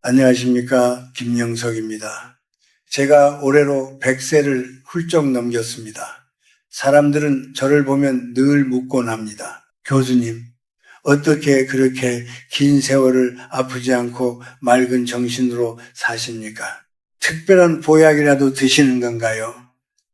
안녕하십니까. 김영석입니다. 제가 올해로 100세를 훌쩍 넘겼습니다. 사람들은 저를 보면 늘 묻곤 합니다. 교수님, 어떻게 그렇게 긴 세월을 아프지 않고 맑은 정신으로 사십니까? 특별한 보약이라도 드시는 건가요?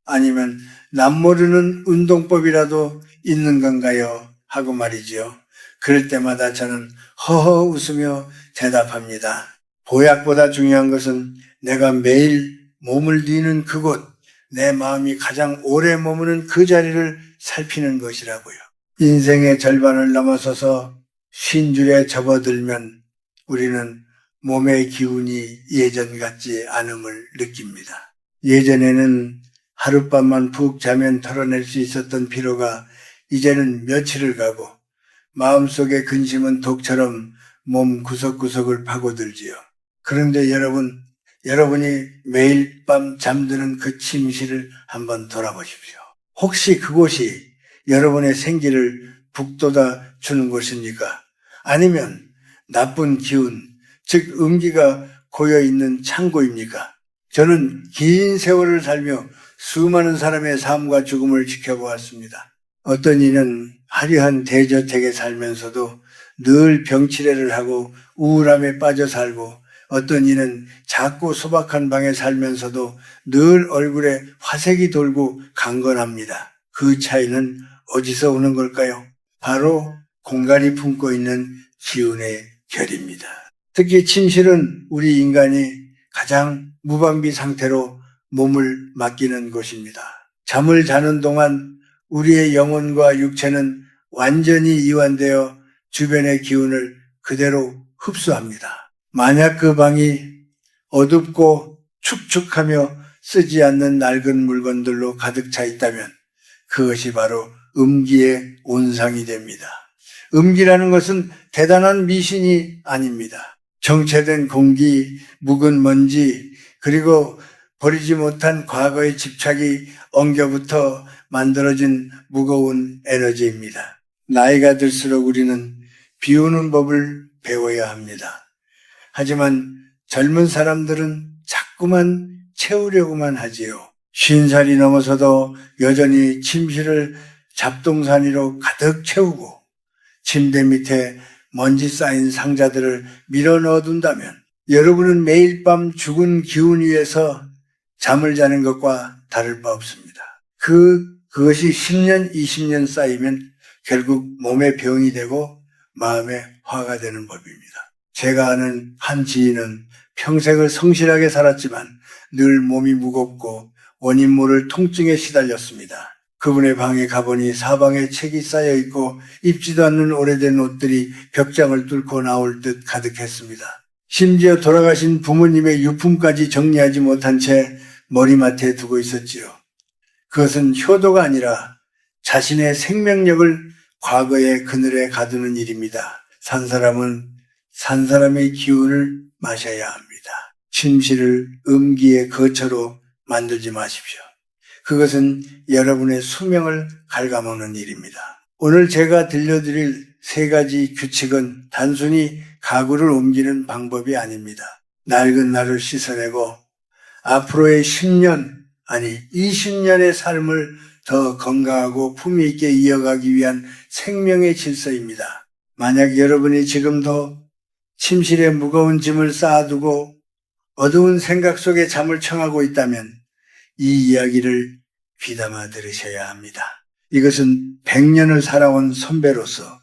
아니면 남모르는 운동법이라도 있는 건가요? 하고 말이지요. 그럴 때마다 저는 허허 웃으며 대답합니다. 보약보다 중요한 것은 내가 매일 몸을 뉘는 그곳, 내 마음이 가장 오래 머무는 그 자리를 살피는 것이라고요. 인생의 절반을 넘어서서 쉰줄에 접어들면 우리는 몸의 기운이 예전 같지 않음을 느낍니다. 예전에는 하룻밤만 푹 자면 털어낼 수 있었던 피로가 이제는 며칠을 가고 마음속의 근심은 독처럼 몸 구석구석을 파고들지요. 그런데 여러분이 매일 밤 잠드는 그 침실을 한번 돌아보십시오. 혹시 그곳이 여러분의 생기를 북돋아 주는 곳입니까? 아니면 나쁜 기운, 즉 음기가 고여있는 창고입니까? 저는 긴 세월을 살며 수많은 사람의 삶과 죽음을 지켜보았습니다. 어떤 이는 화려한 대저택에 살면서도 늘 병치레를 하고 우울함에 빠져 살고, 어떤 이는 작고 소박한 방에 살면서도 늘 얼굴에 화색이 돌고 강건합니다. 그 차이는 어디서 오는 걸까요? 바로 공간이 품고 있는 기운의 결입니다. 특히 침실은 우리 인간이 가장 무방비 상태로 몸을 맡기는 곳입니다. 잠을 자는 동안 우리의 영혼과 육체는 완전히 이완되어 주변의 기운을 그대로 흡수합니다. 만약 그 방이 어둡고 축축하며 쓰지 않는 낡은 물건들로 가득 차 있다면 그것이 바로 음기의 온상이 됩니다. 음기라는 것은 대단한 미신이 아닙니다. 정체된 공기, 묵은 먼지, 그리고 버리지 못한 과거의 집착이 엉겨붙어 만들어진 무거운 에너지입니다. 나이가 들수록 우리는 비우는 법을 배워야 합니다. 하지만 젊은 사람들은 자꾸만 채우려고만 하지요. 50살이 넘어서도 여전히 침실을 잡동사니로 가득 채우고 침대 밑에 먼지 쌓인 상자들을 밀어 넣어둔다면 여러분은 매일 밤 죽은 기운 위에서 잠을 자는 것과 다를 바 없습니다. 그것이 10년, 20년 쌓이면 결국 몸에 병이 되고 마음에 화가 되는 법입니다. 제가 아는 한 지인은 평생을 성실하게 살았지만 늘 몸이 무겁고 원인 모를 통증에 시달렸습니다. 그분의 방에 가보니 사방에 책이 쌓여 있고 입지도 않는 오래된 옷들이 벽장을 뚫고 나올 듯 가득했습니다. 심지어 돌아가신 부모님의 유품까지 정리하지 못한 채 머리맡에 두고 있었지요. 그것은 효도가 아니라 자신의 생명력을 과거의 그늘에 가두는 일입니다. 산 사람은 산 사람의 기운을 마셔야 합니다. 침실을 음기의 거처로 만들지 마십시오. 그것은 여러분의 수명을 갉아먹는 일입니다. 오늘 제가 들려드릴 3가지 규칙은 단순히 가구를 옮기는 방법이 아닙니다. 낡은 나를 씻어내고 앞으로의 10년, 아니 20년의 삶을 더 건강하고 품위 있게 이어가기 위한 생명의 질서입니다. 만약 여러분이 지금도 침실에 무거운 짐을 쌓아두고 어두운 생각 속에 잠을 청하고 있다면 이 이야기를 귀담아 들으셔야 합니다. 이것은 100년을 살아온 선배로서,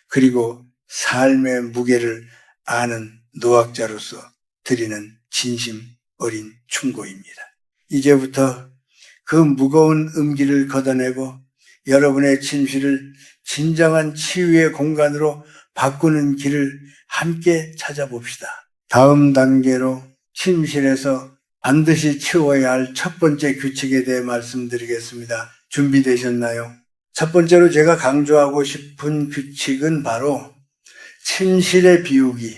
그리고 삶의 무게를 아는 노학자로서 드리는 진심 어린 충고입니다. 이제부터 그 무거운 음기를 걷어내고 여러분의 침실을 진정한 치유의 공간으로 바꾸는 길을 함께 찾아봅시다. 다음 단계로 침실에서 반드시 채워야 할 첫 번째 규칙에 대해 말씀드리겠습니다. 준비되셨나요? 첫 번째로 제가 강조하고 싶은 규칙은 바로 침실의 비우기,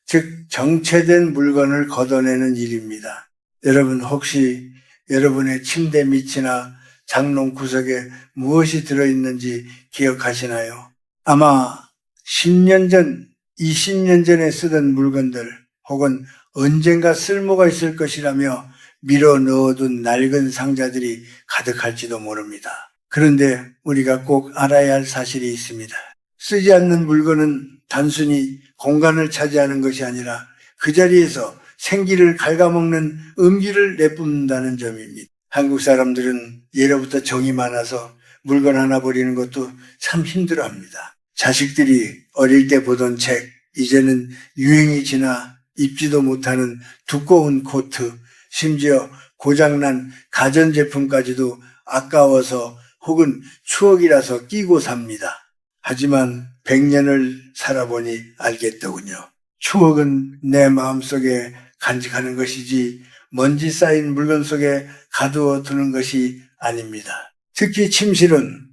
즉 정체된 물건을 걷어내는 일입니다. 여러분 혹시 여러분의 침대 밑이나 장롱 구석에 무엇이 들어있는지 기억하시나요? 아마 10년 전, 20년 전에 쓰던 물건들, 혹은 언젠가 쓸모가 있을 것이라며 밀어 넣어둔 낡은 상자들이 가득할지도 모릅니다. 그런데 우리가 꼭 알아야 할 사실이 있습니다. 쓰지 않는 물건은 단순히 공간을 차지하는 것이 아니라 그 자리에서 생기를 갉아먹는 음기를 내뿜는다는 점입니다. 한국 사람들은 예로부터 정이 많아서 물건 하나 버리는 것도 참 힘들어합니다. 자식들이 어릴 때 보던 책, 이제는 유행이 지나 입지도 못하는 두꺼운 코트, 심지어 고장난 가전제품까지도 아까워서 혹은 추억이라서 끼고 삽니다. 하지만 100년을 살아보니 알겠더군요. 추억은 내 마음속에 간직하는 것이지 먼지 쌓인 물건 속에 가두어 두는 것이 아닙니다. 특히 침실은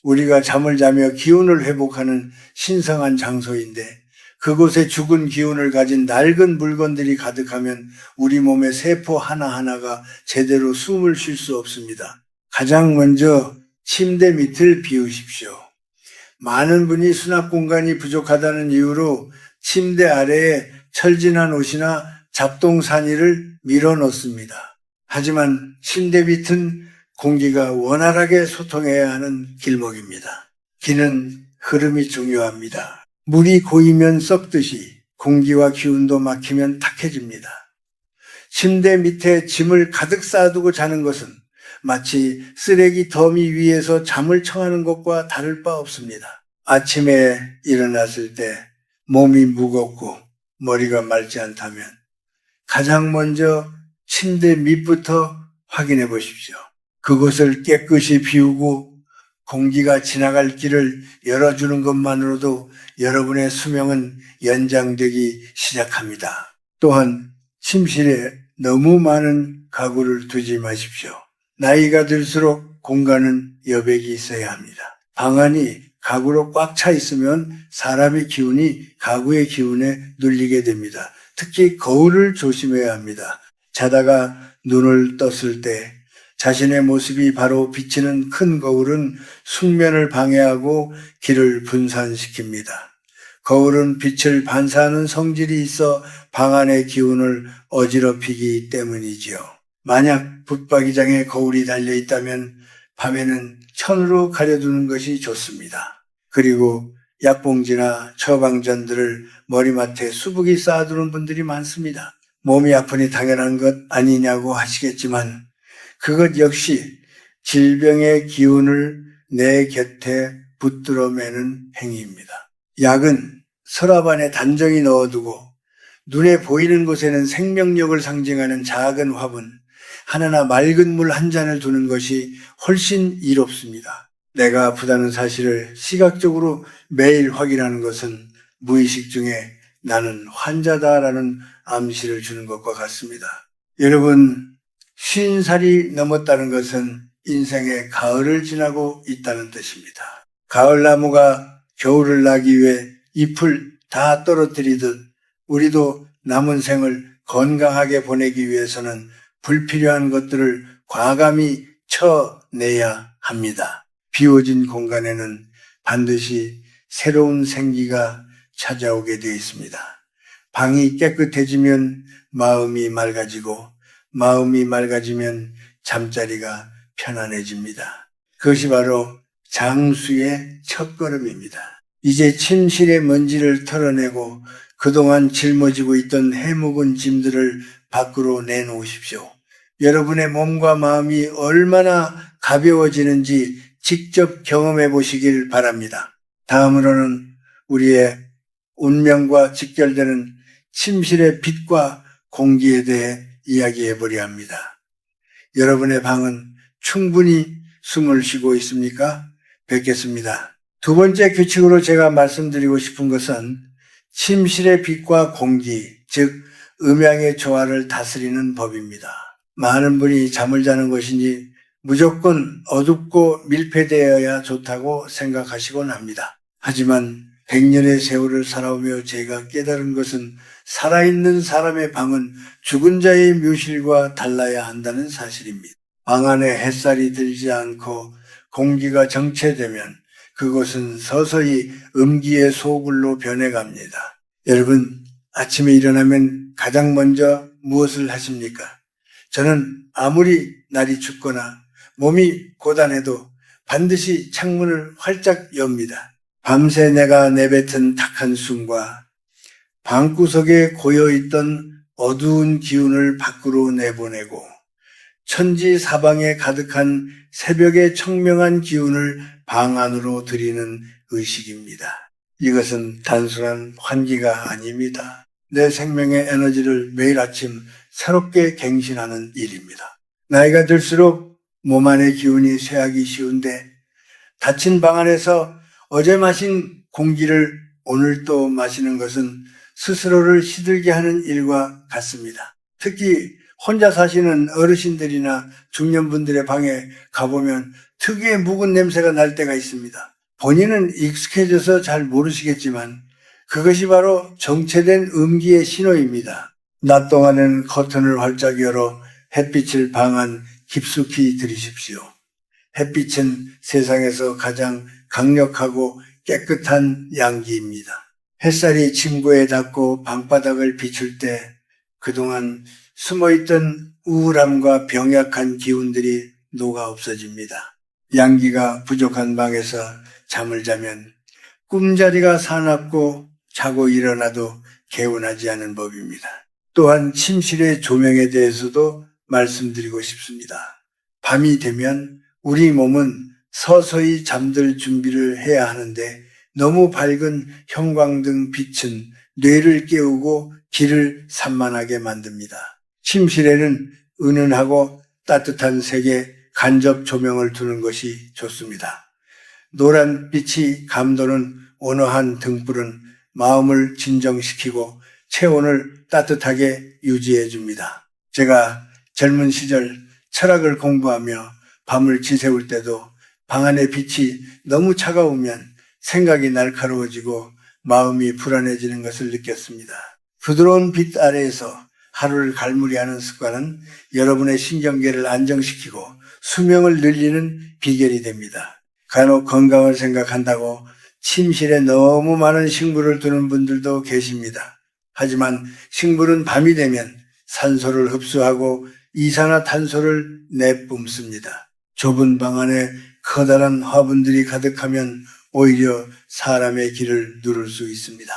우리가 잠을 자며 기운을 회복하는 신성한 장소인데 그곳에 죽은 기운을 가진 낡은 물건들이 가득하면 우리 몸의 세포 하나하나가 제대로 숨을 쉴 수 없습니다. 가장 먼저 침대 밑을 비우십시오. 많은 분이 수납 공간이 부족하다는 이유로 침대 아래에 철진한 옷이나 잡동사니를 밀어넣습니다. 하지만 침대 밑은 공기가 원활하게 소통해야 하는 길목입니다. 기는 흐름이 중요합니다. 물이 고이면 썩듯이 공기와 기운도 막히면 탁해집니다. 침대 밑에 짐을 가득 쌓아두고 자는 것은 마치 쓰레기 더미 위에서 잠을 청하는 것과 다를 바 없습니다. 아침에 일어났을 때 몸이 무겁고 머리가 맑지 않다면 가장 먼저 침대 밑부터 확인해 보십시오. 그곳을 깨끗이 비우고 공기가 지나갈 길을 열어주는 것만으로도 여러분의 수명은 연장되기 시작합니다. 또한 침실에 너무 많은 가구를 두지 마십시오. 나이가 들수록 공간은 여백이 있어야 합니다. 방 안이 가구로 꽉 차 있으면 사람의 기운이 가구의 기운에 눌리게 됩니다. 특히 거울을 조심해야 합니다. 자다가 눈을 떴을 때 자신의 모습이 바로 비치는 큰 거울은 숙면을 방해하고 기를 분산시킵니다. 거울은 빛을 반사하는 성질이 있어 방 안의 기운을 어지럽히기 때문이지요. 만약 붙박이장에 거울이 달려 있다면 밤에는 천으로 가려두는 것이 좋습니다. 그리고 약봉지나 처방전들을 머리맡에 수북이 쌓아두는 분들이 많습니다. 몸이 아프니 당연한 것 아니냐고 하시겠지만 그것 역시 질병의 기운을 내 곁에 붙들어 매는 행위입니다. 약은 서랍 안에 단정히 넣어두고 눈에 보이는 곳에는 생명력을 상징하는 작은 화분, 하나나 맑은 물 한 잔을 두는 것이 훨씬 이롭습니다. 내가 아프다는 사실을 시각적으로 매일 확인하는 것은 무의식 중에 나는 환자다라는 암시를 주는 것과 같습니다. 여러분, 50살이 넘었다는 것은 인생의 가을을 지나고 있다는 뜻입니다. 가을나무가 겨울을 나기 위해 잎을 다 떨어뜨리듯 우리도 남은 생을 건강하게 보내기 위해서는 불필요한 것들을 과감히 쳐내야 합니다. 비워진 공간에는 반드시 새로운 생기가 찾아오게 되어 있습니다. 방이 깨끗해지면 마음이 맑아지고 마음이 맑아지면 잠자리가 편안해집니다. 그것이 바로 장수의 첫걸음입니다. 이제 침실의 먼지를 털어내고 그동안 짊어지고 있던 해묵은 짐들을 밖으로 내놓으십시오. 여러분의 몸과 마음이 얼마나 가벼워지는지 직접 경험해 보시길 바랍니다. 다음으로는 우리의 운명과 직결되는 침실의 빛과 공기에 대해 이야기해 보려 합니다. 여러분의 방은 충분히 숨을 쉬고 있습니까? 뵙겠습니다. 두 번째 규칙으로 제가 말씀드리고 싶은 것은 침실의 빛과 공기, 즉 음양의 조화를 다스리는 법입니다. 많은 분이 잠을 자는 것이니 무조건 어둡고 밀폐되어야 좋다고 생각하시곤 합니다. 하지만 100년의 세월을 살아오며 제가 깨달은 것은 살아있는 사람의 방은 죽은 자의 묘실과 달라야 한다는 사실입니다. 방 안에 햇살이 들지 않고 공기가 정체되면 그곳은 서서히 음기의 소굴로 변해갑니다. 여러분, 아침에 일어나면 가장 먼저 무엇을 하십니까? 저는 아무리 날이 춥거나 몸이 고단해도 반드시 창문을 활짝 엽니다. 밤새 내가 내뱉은 탁한 숨과 방구석에 고여있던 어두운 기운을 밖으로 내보내고 천지 사방에 가득한 새벽의 청명한 기운을 방 안으로 들이는 의식입니다. 이것은 단순한 환기가 아닙니다. 내 생명의 에너지를 매일 아침 새롭게 갱신하는 일입니다. 나이가 들수록 몸 안의 기운이 쇠하기 쉬운데 닫힌 방 안에서 어제 마신 공기를 오늘 또 마시는 것은 스스로를 시들게 하는 일과 같습니다. 특히 혼자 사시는 어르신들이나 중년분들의 방에 가보면 특유의 묵은 냄새가 날 때가 있습니다. 본인은 익숙해져서 잘 모르시겠지만 그것이 바로 정체된 음기의 신호입니다. 낮 동안에는 커튼을 활짝 열어 햇빛을 방 안 깊숙이 들이십시오. 햇빛은 세상에서 가장 강력하고 깨끗한 양기입니다. 햇살이 침구에 닿고 방바닥을 비출 때 그동안 숨어있던 우울함과 병약한 기운들이 녹아 없어집니다. 양기가 부족한 방에서 잠을 자면 꿈자리가 사납고 자고 일어나도 개운하지 않은 법입니다. 또한 침실의 조명에 대해서도 말씀드리고 싶습니다. 밤이 되면 우리 몸은 서서히 잠들 준비를 해야 하는데 너무 밝은 형광등 빛은 뇌를 깨우고 귀를 산만하게 만듭니다. 침실에는 은은하고 따뜻한 색의 간접 조명을 두는 것이 좋습니다. 노란 빛이 감도는 온화한 등불은 마음을 진정시키고 체온을 따뜻하게 유지해 줍니다. 제가 젊은 시절 철학을 공부하며 밤을 지새울 때도 방 안의 빛이 너무 차가우면 생각이 날카로워지고 마음이 불안해지는 것을 느꼈습니다. 부드러운 빛 아래에서 하루를 갈무리하는 습관은 여러분의 신경계를 안정시키고 수명을 늘리는 비결이 됩니다. 간혹 건강을 생각한다고 침실에 너무 많은 식물을 두는 분들도 계십니다. 하지만 식물은 밤이 되면 산소를 흡수하고 이산화탄소를 내뿜습니다. 좁은 방 안에 커다란 화분들이 가득하면 오히려 사람의 기를 누를 수 있습니다.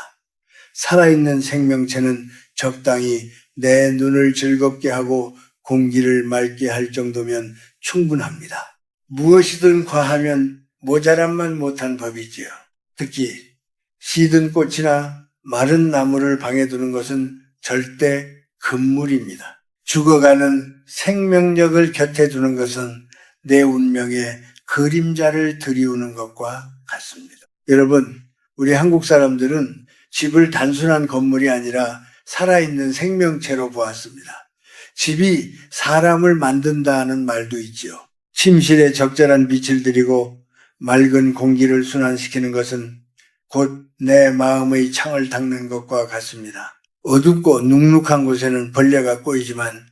살아있는 생명체는 적당히 내 눈을 즐겁게 하고 공기를 맑게 할 정도면 충분합니다. 무엇이든 과하면 모자람만 못한 법이지요. 특히 시든 꽃이나 마른 나무를 방에 두는 것은 절대 금물입니다. 죽어가는 생명력을 곁에 두는 것은 내 운명에 그림자를 들이우는 것과 같습니다. 여러분, 우리 한국 사람들은 집을 단순한 건물이 아니라 살아있는 생명체로 보았습니다. 집이 사람을 만든다는 말도 있지요. 침실에 적절한 빛을 들이고 맑은 공기를 순환시키는 것은 곧 내 마음의 창을 닦는 것과 같습니다. 어둡고 눅눅한 곳에는 벌레가 꼬이지만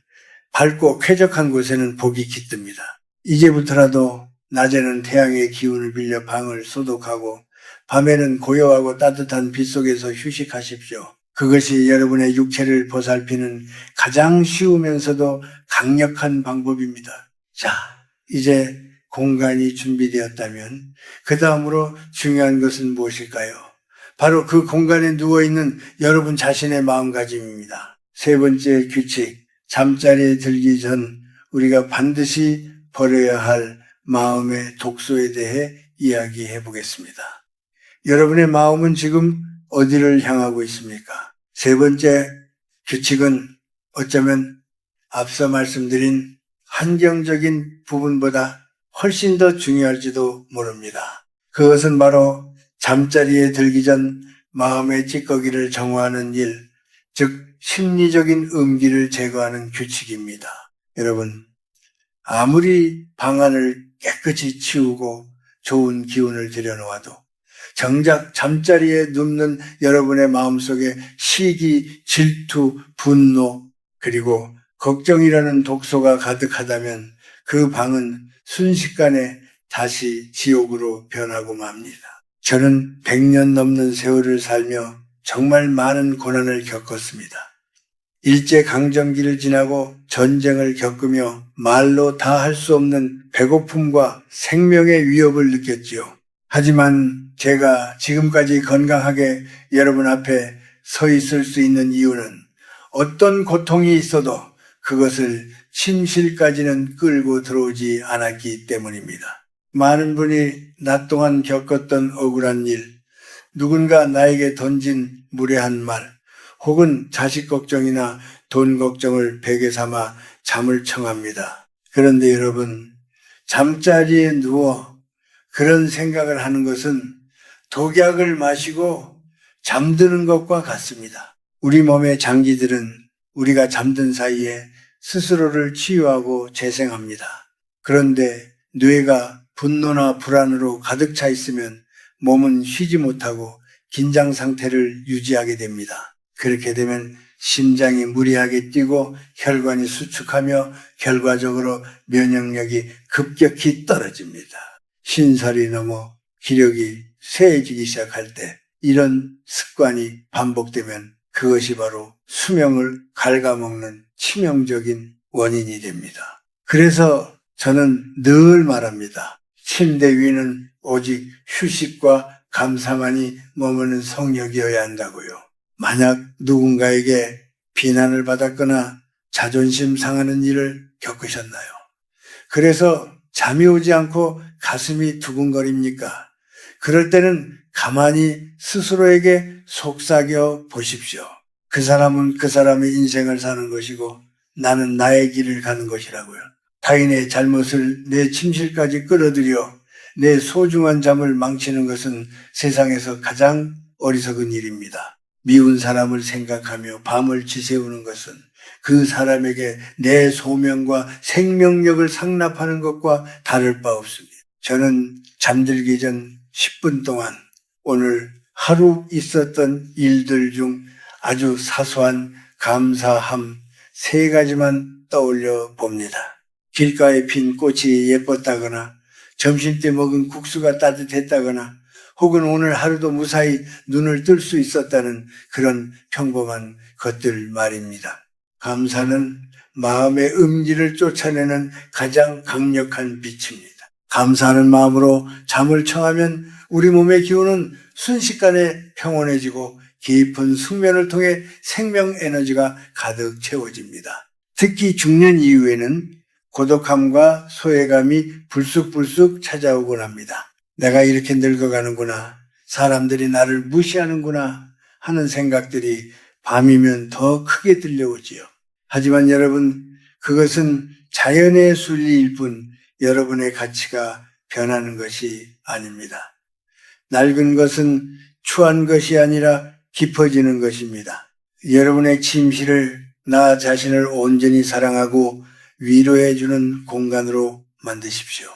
밝고 쾌적한 곳에는 복이 깃듭니다. 이제부터라도 낮에는 태양의 기운을 빌려 방을 소독하고 밤에는 고요하고 따뜻한 빛 속에서 휴식하십시오. 그것이 여러분의 육체를 보살피는 가장 쉬우면서도 강력한 방법입니다. 자, 이제 공간이 준비되었다면 그 다음으로 중요한 것은 무엇일까요? 바로 그 공간에 누워있는 여러분 자신의 마음가짐입니다. 세 번째 규칙, 잠자리에 들기 전 우리가 반드시 버려야 할 마음의 독소에 대해 이야기해 보겠습니다. 여러분의 마음은 지금 어디를 향하고 있습니까? 세 번째 규칙은 어쩌면 앞서 말씀드린 환경적인 부분보다 훨씬 더 중요할지도 모릅니다. 그것은 바로 잠자리에 들기 전 마음의 찌꺼기를 정화하는 일, 즉 심리적인 음기를 제거하는 규칙입니다. 여러분, 아무리 방안을 깨끗이 치우고 좋은 기운을 들여놓아도 정작 잠자리에 눕는 여러분의 마음속에 시기, 질투, 분노, 그리고 걱정이라는 독소가 가득하다면 그 방은 순식간에 다시 지옥으로 변하고 맙니다. 저는 100년 넘는 세월을 살며 정말 많은 고난을 겪었습니다. 일제강점기를 지나고 전쟁을 겪으며 말로 다 할 수 없는 배고픔과 생명의 위협을 느꼈지요. 하지만 제가 지금까지 건강하게 여러분 앞에 서 있을 수 있는 이유는 어떤 고통이 있어도 그것을 침실까지는 끌고 들어오지 않았기 때문입니다. 많은 분이 낮 동안 겪었던 억울한 일, 누군가 나에게 던진 무례한 말, 혹은 자식 걱정이나 돈 걱정을 베개 삼아 잠을 청합니다. 그런데 여러분, 잠자리에 누워 그런 생각을 하는 것은 독약을 마시고 잠드는 것과 같습니다. 우리 몸의 장기들은 우리가 잠든 사이에 스스로를 치유하고 재생합니다. 그런데 뇌가 분노나 불안으로 가득 차 있으면 몸은 쉬지 못하고 긴장 상태를 유지하게 됩니다. 그렇게 되면 심장이 무리하게 뛰고 혈관이 수축하며 결과적으로 면역력이 급격히 떨어집니다. 신살이 넘어 기력이 쇠해지기 시작할 때 이런 습관이 반복되면 그것이 바로 수명을 갉아먹는 치명적인 원인이 됩니다. 그래서 저는 늘 말합니다. 침대 위는 오직 휴식과 감사만이 머무는 성역이어야 한다고요. 만약 누군가에게 비난을 받았거나 자존심 상하는 일을 겪으셨나요? 그래서 잠이 오지 않고 가슴이 두근거립니까? 그럴 때는 가만히 스스로에게 속삭여 보십시오. 그 사람은 그 사람의 인생을 사는 것이고 나는 나의 길을 가는 것이라고요. 타인의 잘못을 내 침실까지 끌어들여 내 소중한 잠을 망치는 것은 세상에서 가장 어리석은 일입니다. 미운 사람을 생각하며 밤을 지새우는 것은 그 사람에게 내 소명과 생명력을 상납하는 것과 다를 바 없습니다. 저는 잠들기 전 10분 동안 오늘 하루 있었던 일들 중 아주 사소한 감사함 3가지만 떠올려 봅니다. 길가에 핀 꽃이 예뻤다거나 점심때 먹은 국수가 따뜻했다거나 혹은 오늘 하루도 무사히 눈을 뜰 수 있었다는 그런 평범한 것들 말입니다. 감사는 마음의 음기를 쫓아내는 가장 강력한 빛입니다. 감사하는 마음으로 잠을 청하면 우리 몸의 기운은 순식간에 평온해지고 깊은 숙면을 통해 생명 에너지가 가득 채워집니다. 특히 중년 이후에는 고독함과 소외감이 불쑥불쑥 찾아오곤 합니다. 내가 이렇게 늙어가는구나, 사람들이 나를 무시하는구나 하는 생각들이 밤이면 더 크게 들려오지요. 하지만 여러분, 그것은 자연의 순리일 뿐 여러분의 가치가 변하는 것이 아닙니다. 낡은 것은 추한 것이 아니라 깊어지는 것입니다. 여러분의 침실을 나 자신을 온전히 사랑하고 위로해주는 공간으로 만드십시오.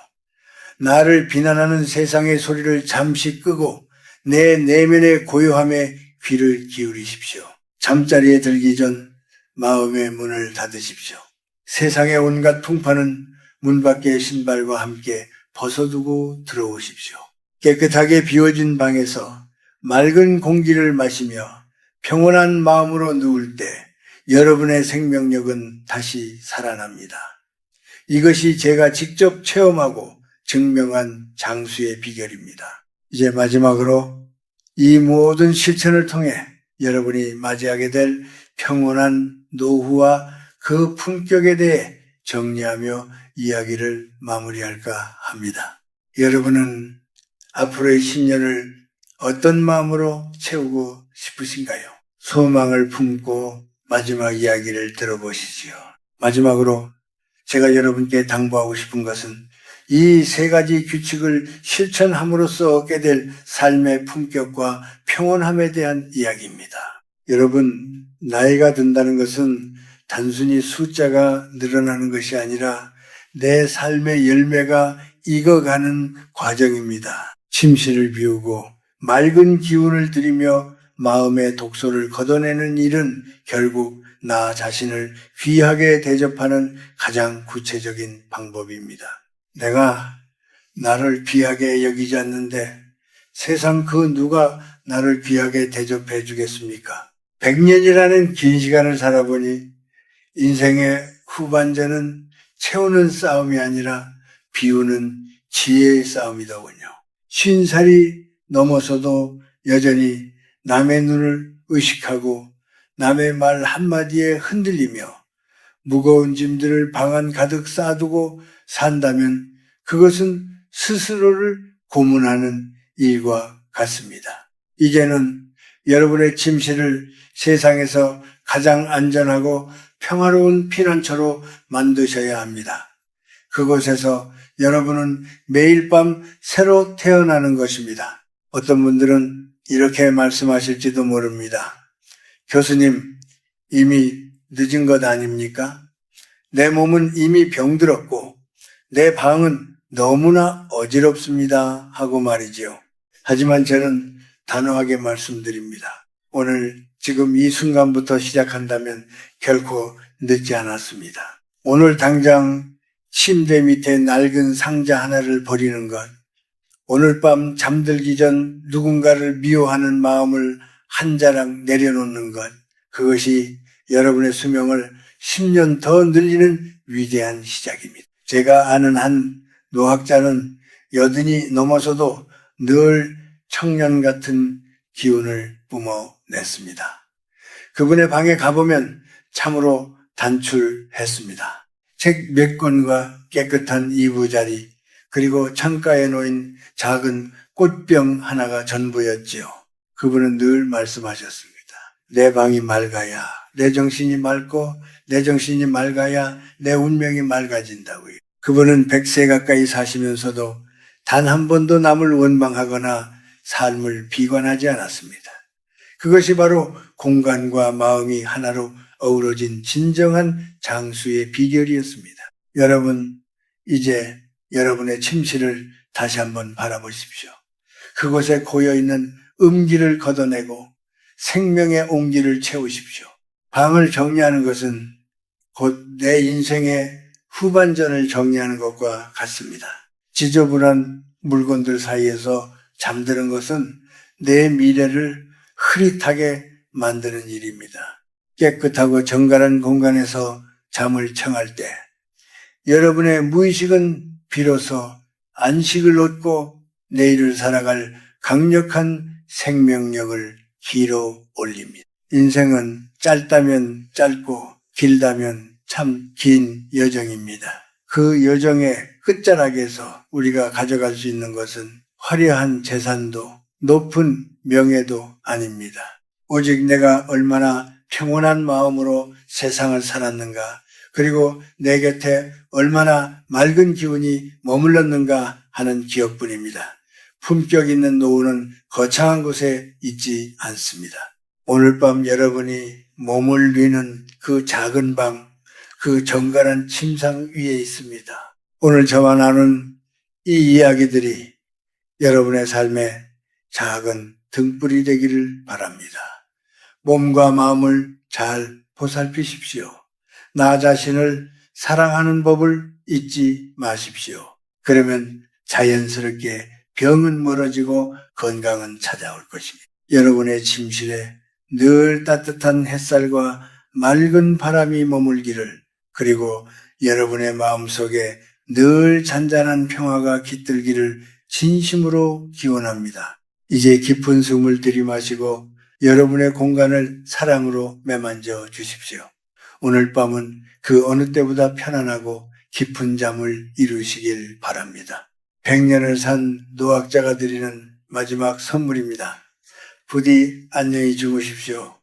나를 비난하는 세상의 소리를 잠시 끄고 내 내면의 고요함에 귀를 기울이십시오. 잠자리에 들기 전 마음의 문을 닫으십시오. 세상의 온갖 풍파는 문 밖의 신발과 함께 벗어두고 들어오십시오. 깨끗하게 비워진 방에서 맑은 공기를 마시며 평온한 마음으로 누울 때 여러분의 생명력은 다시 살아납니다. 이것이 제가 직접 체험하고 증명한 장수의 비결입니다. 이제 마지막으로 이 모든 실천을 통해 여러분이 맞이하게 될 평온한 노후와 그 품격에 대해 정리하며 이야기를 마무리할까 합니다. 여러분은 앞으로의 10년을 어떤 마음으로 채우고 싶으신가요? 소망을 품고 마지막 이야기를 들어보시지요. 마지막으로 제가 여러분께 당부하고 싶은 것은 이 3가지 규칙을 실천함으로써 얻게 될 삶의 품격과 평온함에 대한 이야기입니다. 여러분, 나이가 든다는 것은 단순히 숫자가 늘어나는 것이 아니라 내 삶의 열매가 익어가는 과정입니다. 침실을 비우고 맑은 기운을 들이며 마음의 독소를 걷어내는 일은 결국 나 자신을 귀하게 대접하는 가장 구체적인 방법입니다. 내가 나를 귀하게 여기지 않는데 세상 그 누가 나를 귀하게 대접해 주겠습니까? 100년이라는 긴 시간을 살아보니 인생의 후반전은 채우는 싸움이 아니라 비우는 지혜의 싸움이더군요. 50살이 넘어서도 여전히 남의 눈을 의식하고 남의 말 한마디에 흔들리며 무거운 짐들을 방 안 가득 쌓아두고 산다면 그것은 스스로를 고문하는 일과 같습니다. 이제는 여러분의 침실을 세상에서 가장 안전하고 평화로운 피난처로 만드셔야 합니다. 그곳에서 여러분은 매일 밤 새로 태어나는 것입니다. 어떤 분들은 이렇게 말씀하실지도 모릅니다. 교수님, 이미 늦은 것 아닙니까? 내 몸은 이미 병들었고 내 방은 너무나 어지럽습니다 하고 말이지요. 하지만 저는 단호하게 말씀드립니다. 오늘 지금 이 순간부터 시작한다면 결코 늦지 않았습니다. 오늘 당장 침대 밑에 낡은 상자 하나를 버리는 것, 오늘 밤 잠들기 전 누군가를 미워하는 마음을 한 자락 내려놓는 것, 그것이 여러분의 수명을 10년 더 늘리는 위대한 시작입니다. 제가 아는 한 노학자는 80이 넘어서도 늘 청년 같은 기운을 뿜어냈습니다. 그분의 방에 가보면 참으로 단출했습니다. 책 몇 권과 깨끗한 이부자리, 그리고 창가에 놓인 작은 꽃병 하나가 전부였지요. 그분은 늘 말씀하셨습니다. 내 방이 맑아야 내 정신이 맑고 내 정신이 맑아야 내 운명이 맑아진다고요. 그분은 100세 가까이 사시면서도 단 한 번도 남을 원망하거나 삶을 비관하지 않았습니다. 그것이 바로 공간과 마음이 하나로 어우러진 진정한 장수의 비결이었습니다. 여러분, 이제 여러분의 침실을 다시 한번 바라보십시오. 그곳에 고여있는 음기를 걷어내고 생명의 온기를 채우십시오. 방을 정리하는 것은 곧 내 인생의 후반전을 정리하는 것과 같습니다. 지저분한 물건들 사이에서 잠드는 것은 내 미래를 흐릿하게 만드는 일입니다. 깨끗하고 정갈한 공간에서 잠을 청할 때 여러분의 무의식은 비로소 안식을 얻고 내일을 살아갈 강력한 생명력을 길어 올립니다. 인생은 짧다면 짧고 길다면 참 긴 여정입니다. 그 여정의 끝자락에서 우리가 가져갈 수 있는 것은 화려한 재산도 높은 명예도 아닙니다. 오직 내가 얼마나 평온한 마음으로 세상을 살았는가, 그리고 내 곁에 얼마나 맑은 기운이 머물렀는가 하는 기억뿐입니다. 품격 있는 노후는 거창한 곳에 있지 않습니다. 오늘 밤 여러분이 몸을 뉘는 그 작은 방, 그 정갈한 침상 위에 있습니다. 오늘 저와 나눈 이 이야기들이 여러분의 삶에 작은 등불이 되기를 바랍니다. 몸과 마음을 잘 보살피십시오. 나 자신을 사랑하는 법을 잊지 마십시오. 그러면 자연스럽게 병은 멀어지고 건강은 찾아올 것입니다. 여러분의 침실에 늘 따뜻한 햇살과 맑은 바람이 머물기를, 그리고 여러분의 마음속에 늘 잔잔한 평화가 깃들기를 진심으로 기원합니다. 이제 깊은 숨을 들이마시고 여러분의 공간을 사랑으로 매만져 주십시오. 오늘 밤은 그 어느 때보다 편안하고 깊은 잠을 이루시길 바랍니다. 100년을 산 노학자가 드리는 마지막 선물입니다. 부디 안녕히 주무십시오.